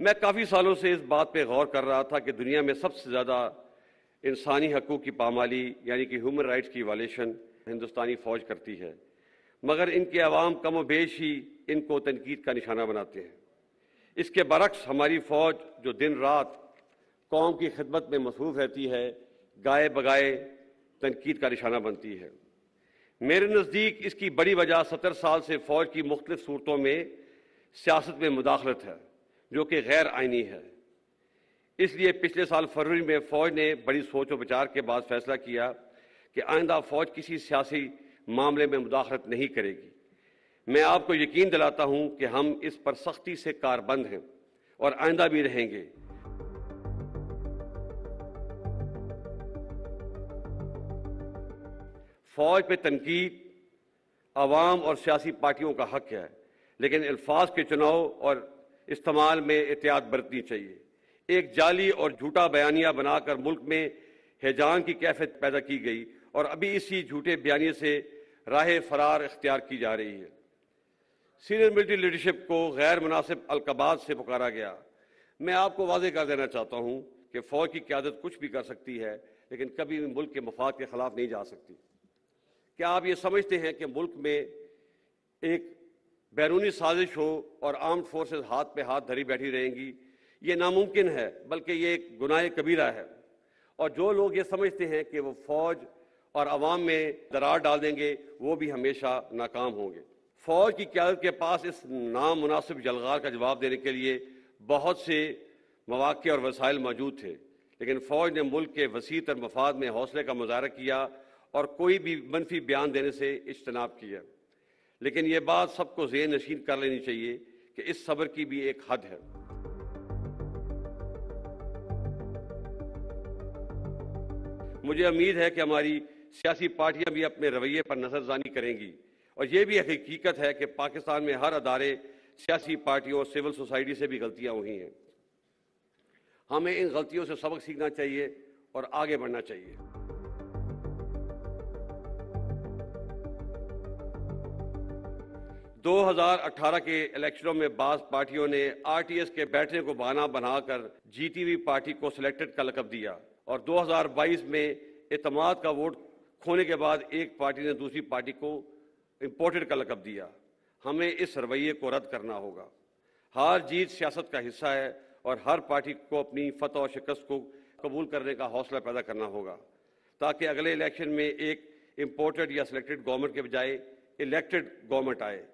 میں کافی سالوں سے اس بات پہ غور کر رہا تھا کہ دنیا میں سب سے زیادہ انسانی حقوق کی پامالی یعنی کہ ہیومن رائٹس کی وائلیشن ہندوستانی فوج کرتی ہے، مگر ان کے عوام کم و بیش ہی ان کو تنقید کا نشانہ بناتے ہیں۔ اس کے برعکس ہماری فوج جو دن رات قوم کی خدمت میں مصروف رہتی ہے، گائے بگائے تنقید کا نشانہ بنتی ہے۔ میرے نزدیک اس کی بڑی وجہ 70 سال سے فوج کی مختلف صورتوں میں سیاست میں مداخلت ہے، جو کہ غیر آئینی ہے۔ اس لیے پچھلے سال فروری میں فوج نے بڑی سوچ و بچار کے بعد فیصلہ کیا کہ آئندہ فوج کسی سیاسی معاملے میں مداخلت نہیں کرے گی۔ میں آپ کو یقین دلاتا ہوں کہ ہم اس پر سختی سے کاربند ہیں اور آئندہ بھی رہیں گے۔ فوج پہ تنقید عوام اور سیاسی پارٹیوں کا حق ہے، لیکن الفاظ کے چناؤ اور استعمال میں احتیاط برتنی چاہیے۔ ایک جعلی اور جھوٹا بیانیہ بنا کر ملک میں ہیجان کی کیفیت پیدا کی گئی اور ابھی اسی جھوٹے بیانیے سے راہ فرار اختیار کی جا رہی ہے۔ سینئر ملٹری لیڈرشپ کو غیر مناسب القابات سے پکارا گیا۔ میں آپ کو واضح کر دینا چاہتا ہوں کہ فوج کی قیادت کچھ بھی کر سکتی ہے، لیکن کبھی بھی ملک کے مفاد کے خلاف نہیں جا سکتی۔ کیا آپ یہ سمجھتے ہیں کہ ملک میں ایک بیرونی سازش ہو اور آرمڈ فورسز ہاتھ پہ ہاتھ دھری بیٹھی رہیں گی؟ یہ ناممکن ہے، بلکہ یہ ایک گناہ کبیرہ ہے۔ اور جو لوگ یہ سمجھتے ہیں کہ وہ فوج اور عوام میں درار ڈال دیں گے، وہ بھی ہمیشہ ناکام ہوں گے۔ فوج کی قیادت کے پاس اس نامناسب جلغار کا جواب دینے کے لیے بہت سے مواقع اور وسائل موجود تھے، لیکن فوج نے ملک کے وسیع تر مفاد میں حوصلے کا مظاہرہ کیا اور کوئی بھی منفی بیان دینے سے اجتناب کیا۔ لیکن یہ بات سب کو ذہن نشین کر لینی چاہیے کہ اس صبر کی بھی ایک حد ہے۔ مجھے امید ہے کہ ہماری سیاسی پارٹیاں بھی اپنے رویے پر نظر ثانی کریں گی، اور یہ بھی حقیقت ہے کہ پاکستان میں ہر ادارے، سیاسی پارٹیوں اور سول سوسائٹی سے بھی غلطیاں ہوئی ہیں۔ ہمیں ان غلطیوں سے سبق سیکھنا چاہیے اور آگے بڑھنا چاہیے۔ 2018 کے الیکشنوں میں بعض پارٹیوں نے آر ٹی ایس کے بیٹھنے کو بہانہ بنا کر جیتی ہوئی پارٹی کو سلیکٹڈ کا لقب دیا، اور 2022 میں اعتماد کا ووٹ کھونے کے بعد ایک پارٹی نے دوسری پارٹی کو امپورٹڈ کا لقب دیا۔ ہمیں اس رویے کو رد کرنا ہوگا۔ ہار جیت سیاست کا حصہ ہے اور ہر پارٹی کو اپنی فتح اور شکست کو قبول کرنے کا حوصلہ پیدا کرنا ہوگا، تاکہ اگلے الیکشن میں ایک امپورٹڈ یا سلیکٹڈ گورنمنٹ کے بجائے الیکٹڈ گورنمنٹ آئے۔